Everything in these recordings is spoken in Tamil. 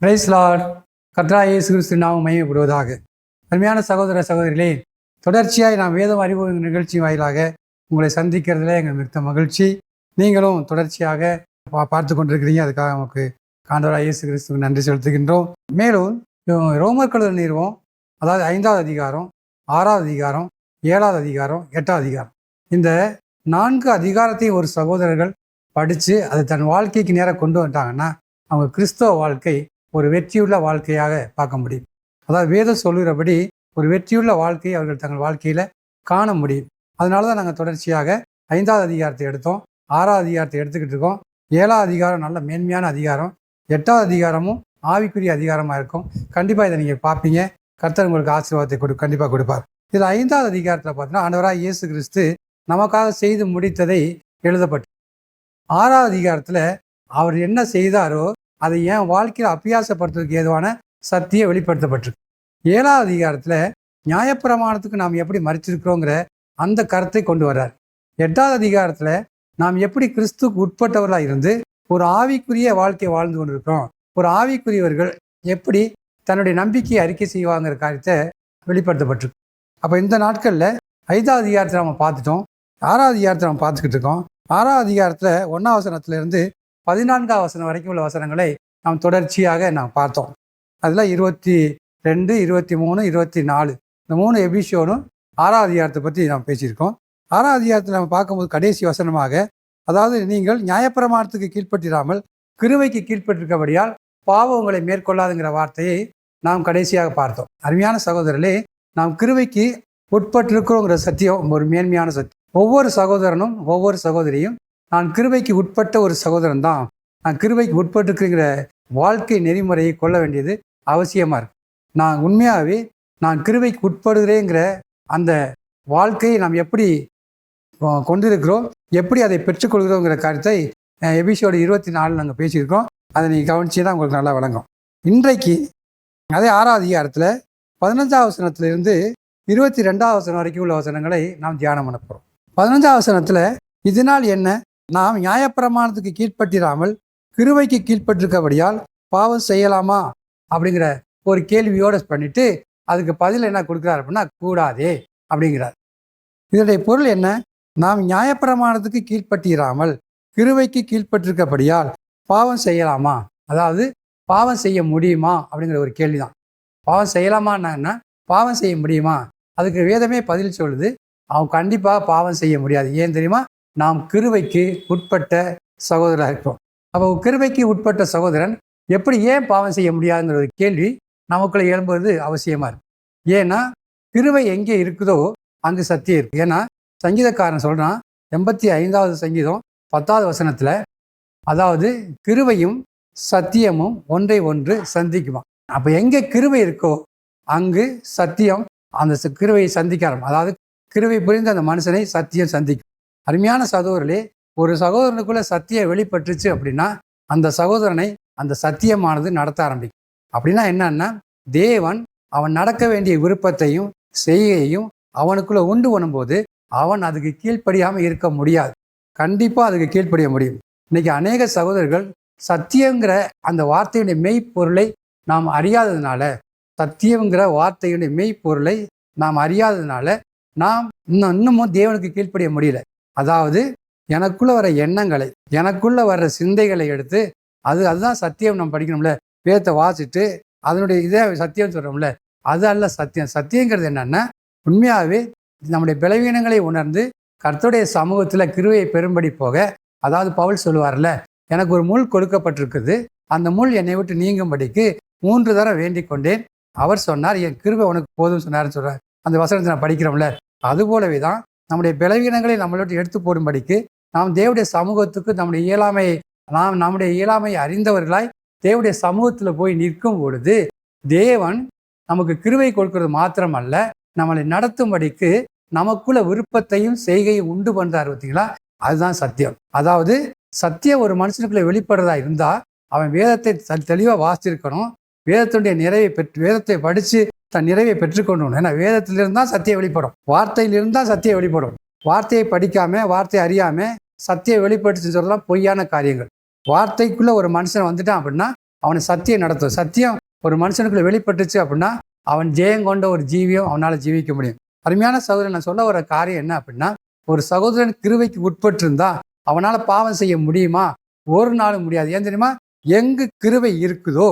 Price Lord. கர்த்தராகிய இயேசு கிறிஸ்து நாமம் மகிமைப்படுவதாக. அருமையான சகோதர சகோதரிகளே, தொடர்ச்சியாய் நாம் வேதம் அறிவு நிகழ்ச்சி வாயிலாக உங்களை சந்திக்கிறதுல எங்கள் மிக்க மகிழ்ச்சி. நீங்களும் தொடர்ச்சியாக பார்த்து கொண்டிருக்கிறீங்க. அதுக்காக நமக்கு ஆண்டவராகிய இயேசு கிறிஸ்துவுக்கு நன்றி செலுத்துகின்றோம். மேலும் ரோமர் நிறுவம், அதாவது 5வது அதிகாரம், 6வது அதிகாரம், 7வது அதிகாரம், 8வது அதிகாரம், இந்த 4 அதிகாரத்தையும் ஒரு சகோதரர்கள் படித்து அதை தன் வாழ்க்கைக்கு நேராக கொண்டு வந்துட்டாங்கன்னா அவங்க கிறிஸ்தவ வாழ்க்கை ஒரு வெற்றியுள்ள வாழ்க்கையாக பார்க்க முடியும். அதாவது வேதம் சொல்லுகிறபடி ஒரு வெற்றியுள்ள வாழ்க்கையை அவர்கள் தங்கள் வாழ்க்கையில் காண முடியும். அதனால தான் நாங்கள் தொடர்ச்சியாக 5வது அதிகாரத்தை எடுத்தோம், 6வது அதிகாரத்தை எடுத்துக்கிட்டு இருக்கோம். 7வது அதிகாரம் நல்ல மேன்மையான அதிகாரம், 8வது அதிகாரமும் ஆவிக்குரிய அதிகாரமாக இருக்கும். கண்டிப்பாக இதை நீங்கள் பார்ப்பீங்க. கர்த்தர் உங்களுக்கு ஆசீர்வாதத்தை கண்டிப்பாக கொடுப்பார். இதில் 5வது அதிகாரத்தில் பார்த்தீங்கன்னா ஆண்டவராகிய இயேசு கிறிஸ்து நமக்காக செய்து முடித்ததை எழுதப்பட்டு, 6வது அதிகாரத்தில் அவர் என்ன செய்தாரோ அதை என் வாழ்க்கையில் அபியாசப்படுத்துவதற்கு ஏதுவான சத்தியம் வெளிப்படுத்தப்பட்டிருக்கு. 7வது அதிகாரத்தில் நியாயப்பிரமாணத்துக்கு நாம் எப்படி மறிச்சிருக்கிறோங்கிற அந்த கருத்தை கொண்டு வர்றார். 8வது அதிகாரத்தில் நாம் எப்படி கிறிஸ்துக்கு உட்பட்டவர்களாக இருந்து ஒரு ஆவிக்குரிய வாழ்க்கையை வாழ்ந்து கொண்டிருக்கிறோம், ஒரு ஆவிக்குரியவர்கள் எப்படி தன்னுடைய நம்பிக்கையை அறிக்கை செய்வாங்கிற காரியத்தை வெளிப்படுத்தப்பட்டிருக்கு. அப்போ இந்த நாட்களில் 5வது அதிகாரத்தை நம்ம பார்த்துட்டோம், 6வது அதிகாரத்தை நம்ம பார்த்துக்கிட்டு இருக்கோம். 6வது அதிகாரத்தில் 1ஆம் வசனத்திலிருந்து 14ஆம் வசனம் வரைக்கும் உள்ள வசனங்களை நாம் தொடர்ச்சியாக நாம் பார்த்தோம். அதில் 22, 23, 24 இந்த 3 எபிசோடும் 6வது அதிகாரத்தை பற்றி நாம் பேசியிருக்கோம். 6வது அதிகாரத்தில் நம்ம பார்க்கும்போது கடைசி வசனமாக, அதாவது நீங்கள் நியாயப்பிரமாணத்துக்கு கீழ்ப்பட்டிராமல் கிருபைக்கு கீழ்ப்பட்டிருக்கபடியால் பாவம் உங்களை மேற்கொள்ளாதுங்கிற வார்த்தையை நாம் கடைசியாக பார்த்தோம். அருமையான சகோதரர்களே, நாம் கிருபைக்கு உட்பட்டிருக்கிறோங்கிற சத்தியம் ஒரு மேன்மையான சத்தியம். ஒவ்வொரு சகோதரனும் ஒவ்வொரு சகோதரியும் நான் கிருபைக்கு உட்பட்ட ஒரு சகோதரன் தான், நான் கிருபைக்கு உட்பட்டுருக்கிற வாழ்க்கை நெறிமுறையை கொள்ள வேண்டியது அவசியமாக இருக்கு. நான் உண்மையாகவே நான் கிருபைக்கு உட்படுகிறேங்கிற அந்த வாழ்க்கையை நாம் எப்படி கொண்டிருக்கிறோம், எப்படி அதை பெற்றுக்கொள்கிறோங்கிற காரியத்தை எபிசோடு 24 நாங்கள் பேசியிருக்கோம். அதை நீங்கள் கவனிச்சின்னா உங்களுக்கு நல்லா வழங்கும். இன்றைக்கு அதே 6வது அதிகாரத்தில் 15ஆம் வசனத்திலிருந்து 22ஆம் வசனம் வரைக்கும் உள்ள வசனங்களை நாம் தியானம் பண்ண போகிறோம். 15ஆம் வசனத்தில், இதனால் என்ன, நாம் நியாயப்பிரமாணத்துக்கு கீழ்ப்பட்டிராமல் கிருபைக்கு கீழ்ப்பட்டிருக்கபடியால் பாவம் செய்யலாமா அப்படிங்கிற ஒரு கேள்வியோடு பண்ணிட்டு அதுக்கு பதில் என்ன கொடுக்குறாரு அப்படின்னா கூடாதே அப்படிங்கிறார். இதனுடைய பொருள் என்ன, நாம் நியாயப்பிரமாணத்துக்கு கீழ்ப்பட்டிராமல் கிருபைக்கு கீழ்ப்பட்டிருக்கபடியால் பாவம் செய்யலாமா, அதாவது பாவம் செய்ய முடியுமா அப்படிங்கிற ஒரு கேள்வி தான். பாவம் செய்யலாமான்னா பாவம் செய்ய முடியுமா, அதுக்கு வேதமே பதில் சொல்லுது, அவன் கண்டிப்பாக பாவம் செய்ய முடியாது. ஏன் தெரியுமா, நாம் கிருபைக்கு உட்பட்ட சகோதரராக இருக்கிறோம். அப்போ கிருபைக்கு உட்பட்ட சகோதரன் எப்படி ஏன் பாவம் செய்ய முடியாதுங்கிற ஒரு கேள்வி நமக்குள்ளே எழும்புவது அவசியமாக இருக்குது. ஏன்னா கிருபை எங்கே இருக்குதோ அங்கு சத்தியம் இருக்குது. ஏன்னா சங்கீதக்காரன் சொல்கிறான், 85வது சங்கீதம் 10வது வசனத்தில், அதாவது கிருபையும் சத்தியமும் ஒன்றை ஒன்று சந்திக்குமா. அப்போ எங்கே கிருபை இருக்கோ அங்கு சத்தியம் அந்த கிருபையை சந்திக்காரம், அதாவது கிருபை புரிந்த அந்த மனுஷனை சத்தியம் சந்திக்கும். அருமையான சகோதரர்களே, ஒரு சகோதரனுக்குள்ள சத்தியம் வெளிப்பட்டுச்சு அப்படின்னா அந்த சகோதரனை அந்த சத்தியமானது நடத்த ஆரம்பிக்கும். அப்படின்னா என்னன்னா, தேவன் அவன் நடக்க வேண்டிய விருப்பத்தையும் செய்கையையும் அவனுக்குள்ள உண்டு பண்ணும்போது அவன் அதுக்கு கீழ்ப்படியாமல் இருக்க முடியாது. கண்டிப்பாக அதுக்கு கீழ்ப்படிய முடியும். இன்னைக்கு அநேக சகோதரர்கள் சத்தியங்கிற அந்த வார்த்தையுடைய மெய்ப்பொருளை நாம் அறியாததுனால, சத்தியங்கிற வார்த்தையுடைய மெய்ப்பொருளை நாம் அறியாததுனால நாம் இன்னமும் தேவனுக்கு கீழ்ப்படிய முடியல. அதாவது எனக்குள்ள வர எண்ணங்களை, எனக்குள்ள வர்ற சிந்தைகளை எடுத்து அதுதான் சத்தியம் நம்ம படிக்கணும்ல, வேதத்தை வாசிட்டு அதனுடைய இதே சத்தியம் சொல்கிறோம்ல, அது அல்ல சத்தியம். சத்தியங்கிறது என்னன்னா, உண்மையாகவே நம்முடைய பலவீனங்களை உணர்ந்து கர்த்தருடைய சமூகத்தில் கிருபையை பெரும்படி போக, அதாவது பவுல் சொல்லுவார்ல, எனக்கு ஒரு முள் கொடுக்கப்பட்டிருக்குது, அந்த முள் என்னை விட்டு நீங்கும்படிக்கு 3 தரம் வேண்டிக் கொண்டேன், அவர் சொன்னார் என் கிருபை உனக்கு போதும்னு சொன்னார்னு சொல்கிறார். அந்த வசனத்தை நான் படிக்கிறோம்ல, அதுபோலவே தான் நம்முடைய பலவீனங்களை நம்மளோட எடுத்து போடும்படிக்கு நாம் தேவனுடைய சமூகத்துக்கு நம்முடைய இயலாமை அறிந்தவர்களாய் தேவனுடைய சமூகத்தில் போய் நிற்கும் பொழுது தேவன் நமக்கு கிருபை கொடுக்கிறது மாத்திரமல்ல, நம்மளை நடத்தும்படிக்கு நமக்குள்ள விருப்பத்தையும் செய்கையும் உண்டு பண்ணுறாரு. பார்த்தீங்களா, அதுதான் சத்தியம். அதாவது சத்தியம் ஒரு மனுஷனுக்குள்ள வெளிப்படுறதா இருந்தால் அவன் வேதத்தை தெளிவாக வாசிச்சிருக்கணும், வேதத்துடைய வேதத்தை படித்து தன் நிறைவை பெற்றுக்கொள்ளணும். ஏன்னா வேதத்திலிருந்து தான் சத்தியம் வெளிப்படும், வார்த்தையிலிருந்து தான் சத்தியம் வெளிப்படும். வார்த்தையை படிக்காம, வார்த்தையை அறியாம சத்தியம் வெளிப்படுத்துன்னு சொல்லலாம் பொய்யான காரியங்கள். வார்த்தைக்குள்ள ஒரு மனுஷன் வந்துட்டான் அப்படின்னா அவனை சத்தியம் நடத்தும். சத்தியம் ஒரு மனுஷனுக்குள்ள வெளிப்பட்டுச்சு அப்படின்னா அவன் ஜெயம் கொண்ட ஒரு ஜீவியம் அவனால் ஜீவிக்க முடியும். அருமையான சகோதரன், நான் சொல்ல வர காரியம் என்ன அப்படின்னா, ஒரு சகோதரன் கிருபைக்கு உட்பட்டு இருந்தா அவனால் பாவம் செய்ய முடியுமா? ஒரு நாளும் முடியாது. ஏன் தெரியுமா? எங்கு கிருபை இருக்குதோ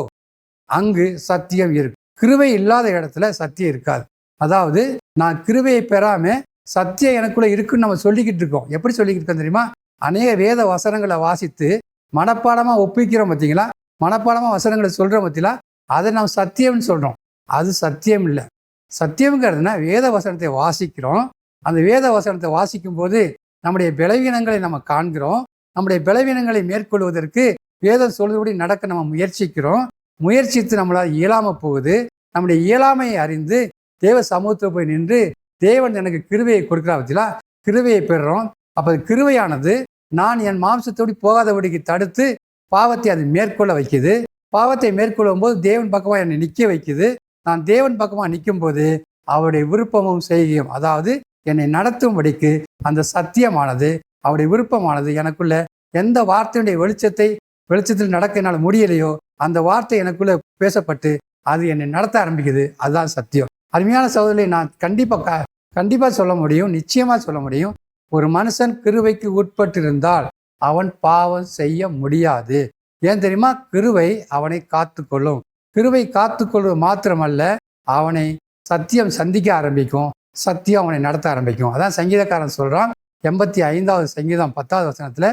அங்கு சத்தியம் இருக்கு. கிருபை இல்லாத இடத்துல சத்தியம் இருக்காது. அதாவது நான் கிருபையை பெறாம சத்தியம் எனக்குள்ள இருக்குன்னு நம்ம சொல்லிக்கிட்டு இருக்கோம். எப்படி சொல்லிக்கிட்டு இருக்கோம் தெரியுமா? அநேக வேத வசனங்களை வாசித்து மனப்பாடமா ஒப்பிக்கிறோம் பார்த்தீங்களா? மனப்பாடமா வசனங்களை சொல்றோம் பார்த்தீங்களா? அதை நாம் சத்தியம்னு சொல்றோம். அது சத்தியம் இல்லை. சத்தியம்ங்கிறதுனா வேத வசனத்தை வாசிக்கிறோம். அந்த வேத வசனத்தை வாசிக்கும் போது நம்முடைய பலவீனங்களை நம்ம காண்கிறோம். நம்முடைய பலவீனங்களை மேற்கொள்வதற்கு வேதம் சொல்றபடி நடக்க நம்ம முயற்சிக்கிறோம். முயற்சித்து நம்மளால் இயலாம போகுது. நம்முடைய இயலாமையை அறிந்து தேவ சமூகத்தில் போய் நின்று தேவன் எனக்கு கிருபையை கொடுக்குறா பத்திலா, கிருபையை பெறுறோம். அப்போ கிருபையானது நான் என் மாம்சத்தோடு போகாதபடிக்கு தடுத்து பாவத்தை அது மேற்கொள்ள வைக்குது. பாவத்தை மேற்கொள்ளும் போது தேவன் பக்கமாக என்னை நிற்க வைக்குது. நான் தேவன் பக்கமாக நிற்கும் போது அவருடைய விருப்பமும் செய்கையும், அதாவது என்னை நடத்தும்படிக்கு அந்த சத்தியமானது, அவருடைய விருப்பமானது எனக்குள்ள எந்த வார்த்தையுடைய வெளிச்சத்தில் நடக்க என்னால் முடியலையோ அந்த வார்த்தை எனக்குள்ள பேசப்பட்டு அது என்னை நடத்த ஆரம்பிக்குது. அதுதான் சத்தியம். அருமையான சகோதரரை, நான் கண்டிப்பாக சொல்ல முடியும், நிச்சயமாக சொல்ல முடியும். ஒரு மனுஷன் கிருபைக்கு உட்பட்டு இருந்தால் அவன் பாவம் செய்ய முடியாது. ஏன் தெரியுமா? கிருபை அவனை காத்துக்கொள்ளும். கிருபை காத்துக்கொள்வது மாத்திரமல்ல, அவனை சத்தியம் சந்திக்க ஆரம்பிக்கும். சத்தியம் அவனை நடத்த ஆரம்பிக்கும். அதான் சங்கீதக்காரன் சொல்றான், 85வது சங்கீதம் 10வது வசனத்துல,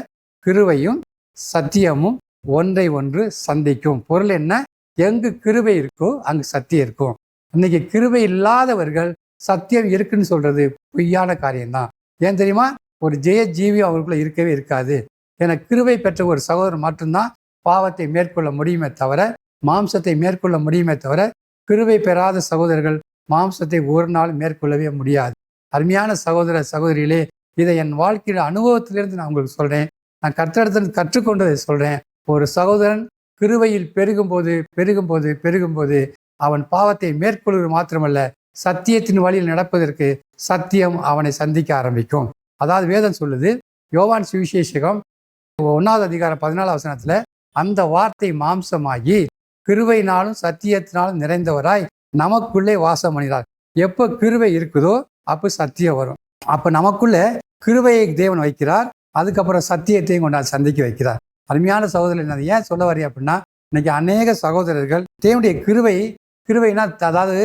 கிருபையும் சத்தியமும் ஒன்றை ஒன்று சந்திக்கும். பொருள் என்ன? எங்கு கிருபை இருக்கோ அங்கு சத்தியம் இருக்கும். இன்னைக்கு கிருபை இல்லாதவர்கள் சத்தியம் இருக்குன்னு சொல்றது பொய்யான காரியம்தான். ஏன் தெரியுமா? ஒரு ஜெய ஜீவி அவருக்குள்ள இருக்கவே இருக்காது. என கிருபை பெற்ற ஒரு சகோதரர் மட்டும்தான் பாவத்தை மேற்கொள்ள முடியுமே தவிர, மாம்சத்தை மேற்கொள்ள முடியுமே தவிர, கிருபை பெறாத சகோதரர்கள் மாம்சத்தை ஒரு நாள் மேற்கொள்ளவே முடியாது. அருமையான சகோதர சகோதரிகளே, இதை என் வாழ்க்கையில அனுபவத்திலிருந்து நான் உங்களுக்கு சொல்றேன். நான் கர்த்தரிடத்தில் கற்றுக்கொண்டதை சொல்றேன். ஒரு சகோதரன் கிருபையில் பெருகும்போது அவன் பாவத்தை மேற்கொள்வது மாத்திரமல்ல, சத்தியத்தின் வழியில் நடப்பதற்கு சத்தியம் அவனை சந்திக்க ஆரம்பிக்கும். அதாவது வேதம் சொல்லுது, யோவான் சுவிசேஷகம் 1வது அதிகாரம் 14வது வசனத்துல, அந்த வார்த்தை மாம்சமாகி கிருபையினாலும் சத்தியத்தினாலும் நிறைந்தவராய் நமக்குள்ளே வாசம் பண்ணினார். எப்போ கிருபை இருக்குதோ அப்போ சத்தியம் வரும். அப்போ நமக்குள்ள கிருபையை தேவன் வைக்கிறார். அதுக்கப்புறம் சத்தியத்தையும் கொண்டாந்து சந்திக்க வைக்கிறார். அருமையான சகோதரர், நான் ஏன் சொல்ல வரேன் அப்படின்னா, இன்னைக்கு அநேக சகோதரர்கள் தேவனுடைய கிருபைனா அதாவது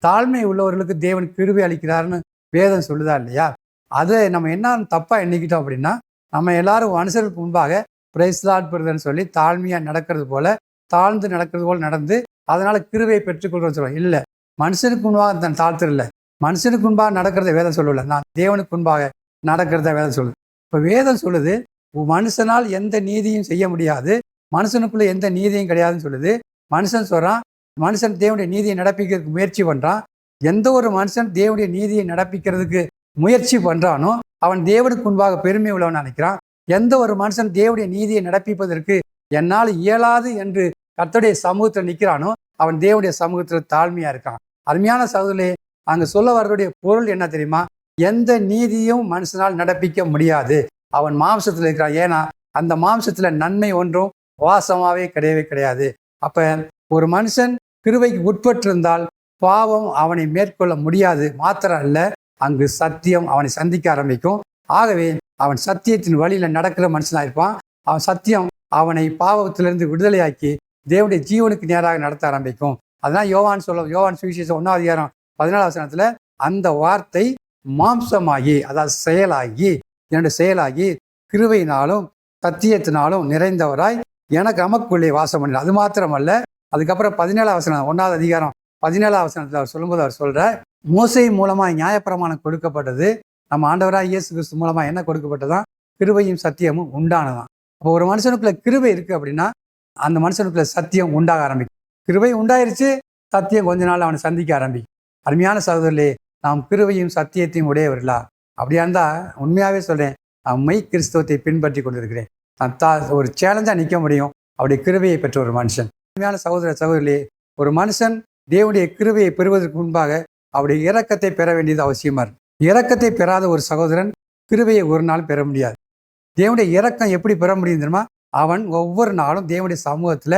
தாழ்மை உள்ளவர்களுக்கு தேவன் கிருபை அளிக்கிறாருன்னு வேதம் சொல்லுதா இல்லையா? அதை நம்ம என்ன தப்பா எண்ணிக்கிட்டோம் அப்படின்னா, நம்ம எல்லாரும் மனுஷருக்கு முன்பாக பிரைஸ் லார்ட் பிரதர்ன்னு சொல்லி தாழ்மையா நடக்கிறது போல, தாழ்ந்து நடக்கிறது போல நடந்து அதனால கிருபையை பெற்றுக்கொள்றோம்னு சொல்லுவோம். இல்லை, மனுஷனுக்கு முன்பாக நான் தாழ்த்துறது இல்லை. மனுஷனுக்கு முன்பாக நடக்கிறத வேதம் சொல்லல, நான் தேவனுக்கு முன்பாக நடக்கிறத வேதம் சொல்லுது. இப்போ வேதம் சொல்லுது, மனுஷனால் எந்த நீதியும் செய்ய முடியாது, மனுஷனுக்குள்ள எந்த நீதியும் கிடையாதுன்னு சொல்லுது. மனுஷன் சொல்றான், மனுஷன் தேவனுடைய நீதியை நடப்பிக்கிறதுக்கு முயற்சி பண்றான். எந்த ஒரு மனுஷன் தேவனுடைய நீதியை நடப்பிக்கிறதுக்கு முயற்சி பண்றானோ அவன் தேவனுக்கு முன்பாக பெருமை உள்ளவன் நினைக்கிறான். எந்த ஒரு மனுஷன் தேவனுடைய நீதியை நடப்பிப்பதற்கு என்னால் இயலாது என்று கர்த்தருடைய சமூகத்தில் நிற்கிறானோ அவன் தேவனுடைய சமூகத்தில் தாழ்மையா இருக்கான். அருமையான சகோதரர்களே, அங்க சொல்ல வர்றதுடைய பொருள் என்ன தெரியுமா? எந்த நீதியும் மனுஷனால் நடப்பிக்க முடியாது. அவன் மாம்சத்தில் இருக்கிறான். ஏன்னா அந்த மாம்சத்துல நன்மை ஒன்றும் வாசமாவே கிடையவே கிடையாது. அப்ப ஒரு மனுஷன் கிருபைக்கு உட்பட்டிருந்தால் பாவம் அவனை மேற்கொள்ள முடியாது. மாத்திரம் அல்ல, அங்கு சத்தியம் அவனை சந்திக்க ஆரம்பிக்கும். ஆகவே அவன் சத்தியத்தின் வழியில நடக்கிற மனுஷனா இருப்பான். அவன் சத்தியம் அவனை பாவத்திலிருந்து விடுதலையாக்கி தேவனுடைய ஜீவனுக்கு நேராக நடத்த ஆரம்பிக்கும். அதான் யோவான் சுவிசேஷம் 1வது அதிகாரம் 14வது வசனத்துல, அந்த வார்த்தை மாம்சமாகி, அதாவது என்னுடைய செயலாகி கிருபையினாலும் சத்தியத்தினாலும் நிறைந்தவராய் எனக்கு நமக்குள்ளே வாசம் பண்ணினார். அது மாத்திரமல்ல, அதுக்கப்புறம் 17வது வசனம் 1வது அதிகாரம் 17வது வசனத்தில் அவர் சொல்லும்போது அவர் சொல்ற, மோசே மூலமாக நியாயப்பிரமாணம் கொடுக்கப்பட்டது, நம்ம ஆண்டவராக இயேசு கிறிஸ்து மூலமாக என்ன கொடுக்கப்பட்டதான்? கிருபையும் சத்தியமும் உண்டானதான். அப்போ ஒரு மனுஷனுக்குள்ள கிருபை இருக்கு அப்படின்னா அந்த மனுஷனுக்குள்ள சத்தியம் உண்டாக ஆரம்பிக்கும். கிருபை உண்டாயிருச்சு, சத்தியம் கொஞ்ச நாள் அவனை சந்திக்க ஆரம்பிக்கும். அருமையான சகோதரர்களே, நாம் கிருபையும் சத்தியத்தையும் உடையவர்களா? அப்படியா இருந்தா உண்மையாவே சொல்றேன், நான் மெய் கிறிஸ்தவத்தை பின்பற்றி கொண்டிருக்கிறேன். நான் ஒரு சேலஞ்சா நிற்க முடியும் அவருடைய கிருபையை பெற்ற ஒரு மனுஷன். உண்மையான சகோதரர்களே, ஒரு மனுஷன் தேவனுடைய கிருபையை பெறுவதற்கு முன்பாக அவருடைய இரக்கத்தை பெற வேண்டியது அவசியமா இருக்கு. இரக்கத்தை பெறாத ஒரு சகோதரன் கிருபையை ஒரு நாள் பெற முடியாது. தேவனுடைய இரக்கம் எப்படி பெற முடியும் தெரியுமா? அவன் ஒவ்வொரு நாளும் தேவனுடைய சமூகத்துல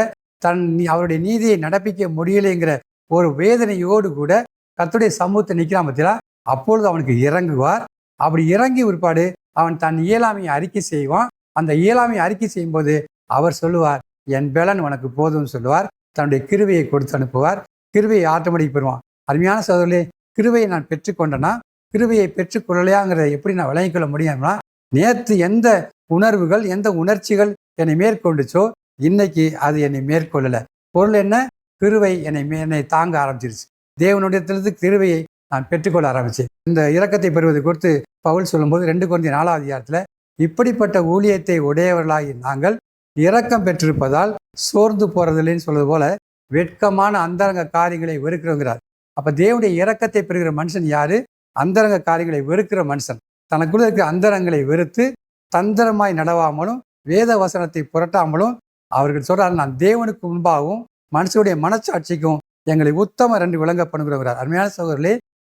அவருடைய நீதியை நடப்பிக்க முடியலைங்கிற ஒரு வேதனையோடு கூட கர்த்தருடைய சமூகத்தை நிற்கிறான் பார்த்தீங்களா, அப்பொழுது அவனுக்கு இறங்குவார். அப்படி இறங்கி பிற்பாடு அவன் தன் இயலாமையை அறிக்கை செய்வான். அந்த இயலாமையை அறிக்கை செய்யும்போது அவர் சொல்லுவார், என் பலன் உனக்கு போதும்னு சொல்லுவார். தன்னுடைய கிருபையை கொடுத்து அனுப்புவார். கிருபையை ஆட்டோமேட்டிக் பெறுவான். அருமையான சகோதரர்களே, கிருபையை நான் பெற்றுக்கொண்டேன்னா, கிருபையை பெற்றுக்கொள்ளலையாங்கிறத எப்படி நான் விளங்கிக் கொள்ள முடியும்னா, நேற்று எந்த உணர்வுகள் எந்த உணர்ச்சிகள் என்னை மேற்கொண்டுச்சோ இன்னைக்கு அது என்னை மேற்கொள்ளலை. பொருள் என்ன? கிருபை என்னை தாங்க ஆரம்பிச்சிருச்சு. தேவனுடையத்திலிருந்து கிருபையை நான் பெற்றுக்கொள்ள ஆரம்பித்தேன். இந்த இரக்கத்தை பெறுவது குறித்து பவுல் சொல்லும்போது 2 கொரிந்தியர் 4ஆம் அதிகாரத்தில், இப்படிப்பட்ட ஊழியத்தை உடையவர்களாகி நாங்கள் இரக்கம் பெற்றிருப்பதால் சோர்ந்து போறதில்லைன்னு சொல்வது போல வெட்கமான அந்தரங்க காரியங்களை வெறுக்கிறோங்கிறார். அப்போ தேவனுடைய இரக்கத்தை பெறுகிற மனுஷன் யாரு? அந்தரங்க காரியங்களை வெறுக்கிற மனுஷன். தனக்குள்ள இருக்கிற அந்தரங்களை வெறுத்து தந்திரமாய் நடவாமலும் வேத வசனத்தை புரட்டாமலும் அவர்கள் சொல்றாரு, நான் தேவனுக்கு முன்பாகவும் மனுஷனுடைய மனச்சாட்சிக்கும் எங்களை உத்தமர் என்று விளங்க பண்ணுகிறார். அருமையான சகோதரர்களே,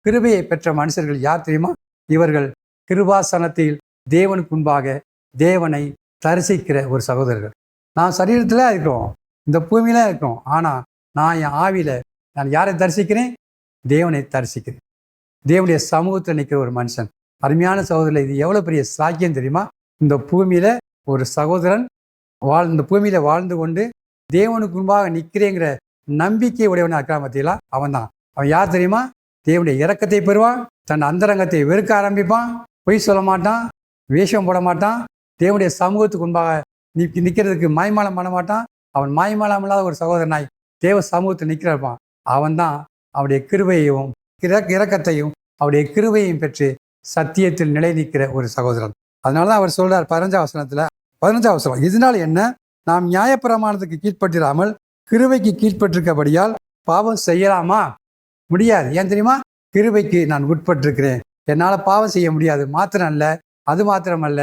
கிருபையை பெற்ற மனுஷர்கள் யார் தெரியுமா? இவர்கள் கிருபாசனத்தில் தேவனுக்கு முன்பாக தேவனை தரிசிக்கிற ஒரு சகோதரர்கள். நான் சரீரத்தில் இருக்கிறோம், இந்த பூமியில இருக்கிறோம், ஆனால் நான் என் ஆவியில நான் யாரை தரிசிக்கிறேன்? தேவனை தரிசிக்கிறேன். தேவனுடைய சமூகத்தில் நிற்கிற ஒரு மனுஷன். அருமையான சகோதரர்கள், இது எவ்வளோ பெரிய சாக்கியம் தெரியுமா? இந்த பூமியில ஒரு சகோதரன் இந்த பூமியில வாழ்ந்து கொண்டு தேவனுக்கு முன்பாக நிற்கிறேங்கிற நம்பிக்கை உடையவனா இருக்கிறான் பார்த்தீங்களா, அவன் தான். அவன் யார் தெரியுமா? தேவனுடைய இரக்கத்தை பெறுவான். தன் அந்தரங்கத்தை வெறுக்க ஆரம்பிப்பான். பொய் சொல்ல மாட்டான், வேஷம் போட மாட்டான். தேவனுடைய சமூகத்துக்கு முன்பாக நிற்கிறதுக்கு மாய்மாலம் பண்ண மாட்டான். அவன் மாய்மாலம் இல்லாத ஒரு சகோதரனாய் தேவ சமூகத்தில் நிற்கிறான். அவன் தான் அவருடைய கிருபையையும் இரக்கத்தையும் அவருடைய கிருபையையும் பெற்று சத்தியத்தில் நிலை நிற்கிற ஒரு சகோதரன். அதனால தான் அவர் சொல்றார் 15ஆம் வசனம், இதனால் என்ன? நாம் நியாயப்பிரமாணத்துக்கு கீழ்ப்பட்டிராமல் கிருபைக்கு கீழ்ப்பட்டிருக்கபடியால் பாவம் செய்யலாமா? முடியாது. ஏன் தெரியுமா? கிருபைக்கு நான் உட்பட்டிருக்கிறேன். என்னால் பாவம் செய்ய முடியாது. அது மாத்திரமல்ல,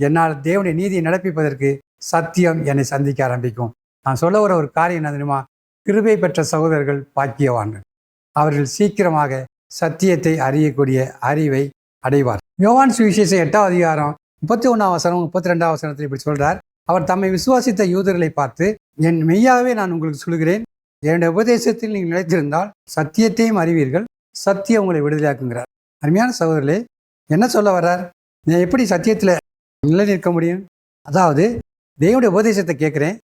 என்னால் தேவனுடைய நீதியை நடப்பிப்பதற்கு சத்தியம் என்னை சந்திக்க ஆரம்பிக்கும். நான் சொல்ல வர ஒரு காரியம் என்ன தெரியுமா? கிருபை பெற்ற சகோதரர்கள் பாக்கியவான்கள். அவர்கள் சீக்கிரமாக சத்தியத்தை அறியக்கூடிய அறிவை அடைவார். யோவான் சுவிசேஷம் 8ஆம் அதிகாரம் 31ஆம் வசனம் 32ஆம் வசனத்தில் இப்படி சொல்றார், அவர் தம்மை விசுவாசித்த யூதர்களை பார்த்து, என் மெய்யாகவே நான் உங்களுக்கு சொல்கிறேன், என்னுடைய உபதேசத்தில் நீங்கள் நிலைத்திருந்தால் சத்தியத்தையும் அறிவீர்கள், சத்தியம் உங்களை விடுதலையாக்குங்கிறார். அருமையான சகோதரர்களே, என்ன சொல்ல வர்றார்? நான் எப்படி சத்தியத்தில் நிலை நிற்க முடியும்? அதாவது தேவனுடைய உபதேசத்தை கேட்குறேன்,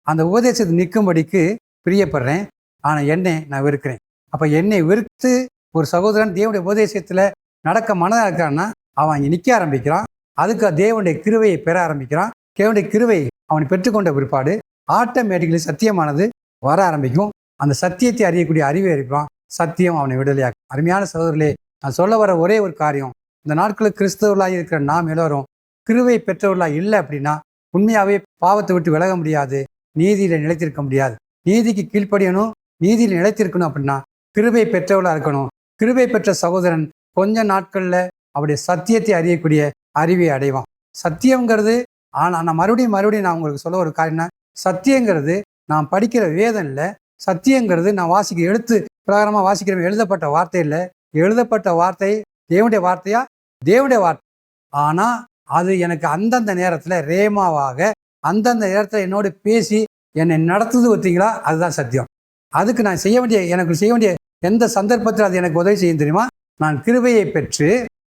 அந்த உபதேசத்தை நிற்கும்படிக்கு பிரியப்படுறேன், ஆனால் என்னை நான் வெறுக்கிறேன். அப்போ என்னை வெறுத்து ஒரு சகோதரன் தேவனுடைய உபதேசத்தில் நடக்க மனதாக இருக்கான்னா அவன் இங்கே நிற்க ஆரம்பிக்கிறான். அதுக்கு தேவனுடைய கிருபையை பெற ஆரம்பிக்கிறான். தேவனுடைய கிருபை அவனை பெற்றுக்கொண்ட பிற்பாடு ஆட்டோமேட்டிக்கலி சத்தியமானது வர ஆரம்பிக்கும். அந்த சத்தியத்தை அறியக்கூடிய அறிவை இருப்பான். சத்தியம் அவனை விடுதலையாக்கும். அருமையான சகோதரர்களே, நான் சொல்ல வர ஒரே ஒரு காரியம், இந்த நாட்களில் கிறிஸ்தவர்களாக இருக்கிற நாம் எல்லோரும் கிருபை பெற்றவர்களாக இல்லை அப்படின்னா உண்மையாகவே பாவத்தை விட்டு விலக முடியாது, நீதியில் நிலைத்திருக்க முடியாது. நீதிக்கு கீழ்ப்படியணும், நீதியில் நிலைத்திருக்கணும் அப்படின்னா கிருபை பெற்றவர்களாக இருக்கணும். கிருபை பெற்ற சகோதரன் கொஞ்ச நாட்களில் அவருடைய சத்தியத்தை அறியக்கூடிய அறிவை அடைவான். சத்தியங்கிறது ஆனால் நான் மறுபடியும் நான் உங்களுக்கு சொல்ல ஒரு காரியம்னா, சத்தியங்கிறது நான் படிக்கிற வேதம் இல்லை. சத்தியங்கிறது நான் வாசிக்கிற எழுத்து பிரகாரமாக வாசிக்கிற எழுதப்பட்ட வார்த்தை இல்லை. எழுதப்பட்ட வார்த்தை தேவனுடைய வார்த்தையா? தேவனுடைய வார்த்தை. ஆனால் அது எனக்கு அந்தந்த நேரத்தில் ரேமாவாக அந்தந்த நேரத்தில் என்னோடு பேசி என்னை நடத்துது பார்த்தீங்களா, அதுதான் சத்தியம். அதுக்கு நான் எனக்கு செய்ய வேண்டிய எந்த சந்தர்ப்பத்தில் அது எனக்கு உதவி செய்யும் தெரியுமா? நான் கிருபையை பெற்று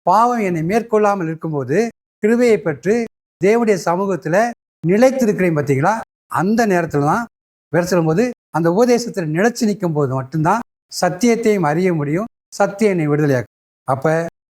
பாவம் என்னை மேற்கொள்ளாமல் இருக்கும்போது கிருபையை பெற்று தேவனுடைய சமூகத்தில் நிலைத்திருக்கிறேன் பார்த்தீங்களா, அந்த நேரத்தில் தான் வேறு சொல்லும்போது அந்த உபதேசத்தில் நிலைச்சு நிற்கும் போது மட்டும்தான் சத்தியத்தையும் அறிய முடியும், சத்தியம் என்னை விடுதலையாக்கும். அப்போ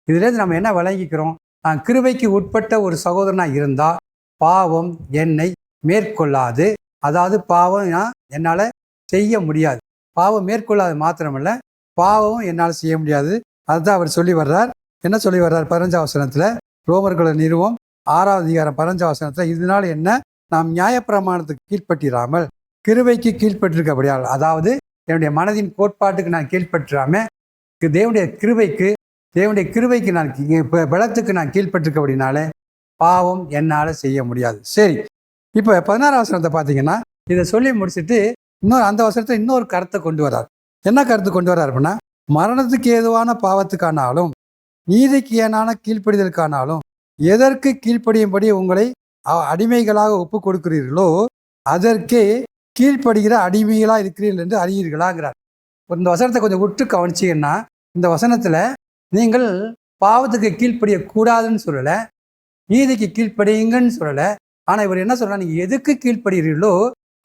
இதுலேருந்து நம்ம என்ன விளங்கிக்கிறோம்? நான் கிருபைக்கு உட்பட்ட ஒரு சகோதரனாக இருந்தால் பாவம் என்னை மேற்கொள்ளாது. அதாவது பாவம் என்னால் செய்ய முடியாது. பாவம் மேற்கொள்ளாது மாத்திரமல்ல, பாவம் என்னால் செய்ய முடியாது. அதுதான் அவர் சொல்லி வர்றார். என்ன சொல்லி வர்றார்? 15ஆம் வசனத்தில், ரோமர்கள் நிறுவம் 6ஆம் அதிகாரம் 15ஆம் வசனத்தில், இதனால் என்ன? நாம் நியாயப்பிரமாணத்துக்கு கீழ்ப்பட்டிராமல் கிருபைக்கு கீழ்ப்பட்டிருக்கபடியால், அதாவது என்னுடைய மனதின் கோட்பாட்டுக்கு நான் கீழ்ப்பற்றாம தேவனுடைய கிருபைக்கு நான் பலத்துக்கு நான் கீழ்ப்பட்டிருக்கபடினாலே பாவம் என்னால் செய்ய முடியாது. சரி, இப்போ 16ஆம் வசனத்தை பார்த்தீங்கன்னா இதை சொல்லி முடிச்சுட்டு அந்த வசனத்தை இன்னொரு கருத்தை கொண்டு வர்றார். என்ன கருத்து கொண்டு வர்றார் அப்படின்னா, மரணத்துக்கு ஏதுவான பாவத்துக்கானாலும் நீதிக்கு ஏனான கீழ்ப்படிதலுக்கானாலும் எதற்கு கீழ்ப்படியும்படி உங்களை அடிமைகளாக ஒப்பு கொடுக்கிறீர்களோ அதற்கே கீழ்ப்படுகிற அடிமைகளாக இருக்கிறீர்கள் என்று அறியீர்களாங்கிறார். இந்த வசனத்தை கொஞ்சம் விட்டு கவனிச்சிங்கன்னா, இந்த வசனத்தில் நீங்கள் பாவத்துக்கு கீழ்ப்படியக்கூடாதுன்னு சொல்லலை, நீதிக்கு கீழ்ப்படியுங்கன்னு சொல்லலை. ஆனால் இவர் என்ன சொல்கிறார், நீங்கள் எதுக்கு கீழ்ப்படுகிறீர்களோ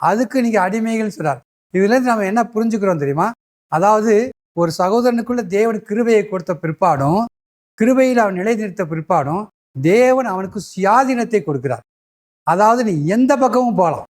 அதுக்கு நீங்கள் அடிமைகள்னு சொல்கிறார். இதுலேருந்து நம்ம என்ன புரிஞ்சுக்கிறோம் தெரியுமா? அதாவது ஒரு சகோதரனுக்குள்ள தேவன் கிருபையை கொடுத்த பிற்பாடும், கிருபையில் அவன் நிலை நிறுத்த பிற்பாடும் தேவன் அவனுக்கு சுயாதீனத்தை கொடுக்கிறார். அதாவது நீ எந்த பக்கமும் போகலாம்.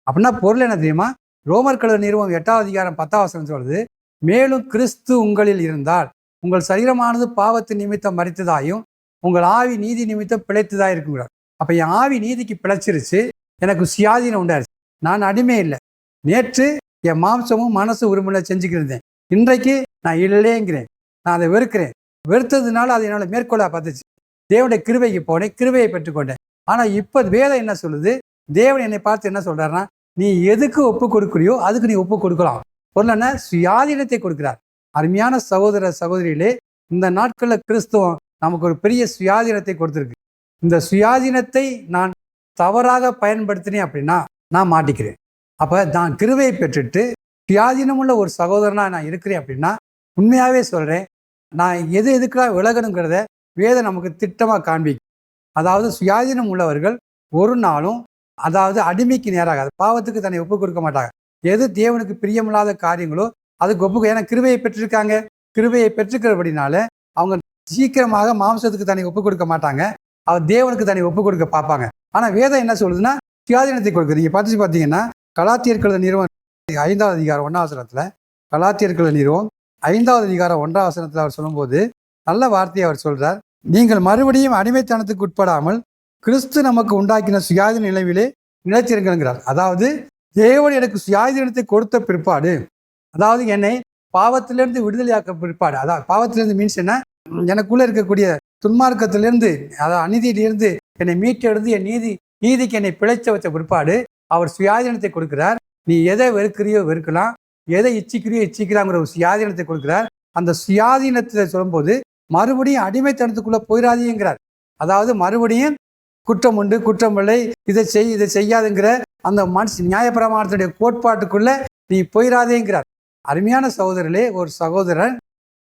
அப்படின்னா பொருள் என்ன தெரியுமா? ரோமர் கழுவர் நிறுவனம் 8ஆம் அதிகாரம் 10ஆம் வசனம் சொல்லுது, மேலும் கிறிஸ்து உங்களில் இருந்தால் உங்கள் சரீரமானது பாவத்து நிமித்தம் மரித்ததாயும் உங்கள் ஆவி நீதி நிமித்தம் பிழைத்ததாக இருக்குங்கிறார். அப்போ என் ஆவி நீதிக்கு பிழைச்சிருச்சு, எனக்கு சுயாதீனம் உண்டாயிருச்சு. நான் அடிமை இல்லை. நேற்று என் மாம்சமும் மனசு உரிமையில செஞ்சுக்கிருந்தேன், இன்றைக்கு நான் இல்லைங்கிறேன். நான் அதை வெறுக்கிறேன். வெறுத்ததுனால அது என்னால் மேற்கொள்ள பார்த்துச்சு. தேவனுடைய கிருபைக்கு போனேன், கிருபையை பெற்றுக்கொண்டேன். ஆனால் இப்போ வேதம் என்ன சொல்லுது? தேவன் என்னை பார்த்து என்ன சொல்கிறாருன்னா, நீ எதுக்கு ஒப்பு கொடுக்குறியோ அதுக்கு நீ ஒப்பு கொடுக்கலாம். பொருள் என்ன? சுயாதீனத்தை கொடுக்கிறார். அருமையான சகோதர சகோதரிகளே, இந்த நாட்களில் கிறிஸ்துவம் நமக்கு ஒரு பெரிய சுயாதீனத்தை கொடுத்துருக்கு. இந்த சுயாதீனத்தை நான் தவறாக பயன்படுத்தினேன் அப்படின்னா நான் மாட்டிக்கிறேன். அப்போ நான் கிருபையை பெற்றுட்டு சுயாதீனமுள்ள ஒரு சகோதரனாக நான் இருக்கிறேன் அப்படின்னா, உண்மையாகவே சொல்கிறேன், நான் எதுக்காக விலகணுங்கிறத வேதம் நமக்கு திட்டமாக காண்பிக்கும். அதாவது சுயாதீனம் உள்ளவர்கள் ஒரு நாளும் அதாவது அடிமைக்கு நேராக பாவத்துக்கு தன்னை ஒப்பு கொடுக்க மாட்டாங்க. எது தேவனுக்கு பிரியமில்லாத காரியங்களோ அதுக்கு ஒப்பு, ஏன்னா கிருபையை பெற்றிருக்காங்க. கிருபையை பெற்றுக்கிறபடினால அவங்க சீக்கிரமாக மாம்சத்துக்கு தன்னை ஒப்பு கொடுக்க மாட்டாங்க, அவர் தேவனுக்கு தன்னை ஒப்பு கொடுக்க பார்ப்பாங்க. ஆனால் வேதம் என்ன சொல்லுதுன்னா சுயாதீனத்தை கொடுக்குது. நீங்கள் பார்த்தீங்கன்னா கலாத்தியர்கள் நிறுவனம் 5ஆம் அதிகாரம் 1ஆம் வசனத்தில், கலாத்தியர்கள் நிறுவனம் 5ஆம் அதிகாரம் 1ஆம் வசனத்தில் அவர் சொல்லும்போது நல்ல வார்த்தையை அவர் சொல்கிறார், நீங்கள் மறுபடியும் அடிமைத்தனத்துக்கு உட்படாமல் கிறிஸ்து நமக்கு உண்டாக்கின சுயாதீன நிலையிலே நிலைத்திருங்கிறார். அதாவது தேவன் எனக்கு சுயாதீனத்தை கொடுத்த பிற்பாடு, அதாவது என்னை பாவத்திலிருந்து விடுதலையாக்க பிற்பாடு, அதாவது பாவத்திலிருந்து மீன்ஸ் என்ன, எனக்குள்ளே இருக்கக்கூடிய துன்மார்க்கத்திலிருந்து, அதாவது அநீதியிலிருந்து என்னை மீட்டெடுத்து என் நீதிக்கு என்னை பிழைச்ச வச்ச பிற்பாடு அவர் சுயாதீனத்தை கொடுக்கிறார். நீ எதை வெறுக்கிறியோ வெறுக்கலாம், எதை இச்சிக்கிறியோ இச்சிக்கலாங்கிற ஒரு சுயாதீனத்தை கொடுக்கிறார். அந்த சுயாதீனத்தை சொல்லும்போது மறுபடியும் அடிமைத்தனத்துக்குள்ளே போயிடாதீங்கிறார். அதாவது மறுபடியும் குற்றம் உண்டு, குற்றம் இல்லை, இதை செய்யாதுங்கிற அந்த நியாயப்பிரமாணத்துடைய கோட்பாட்டுக்குள்ளே நீ போயிடாதேங்கிறார். அருமையான சகோதரர்களே, ஒரு சகோதரன்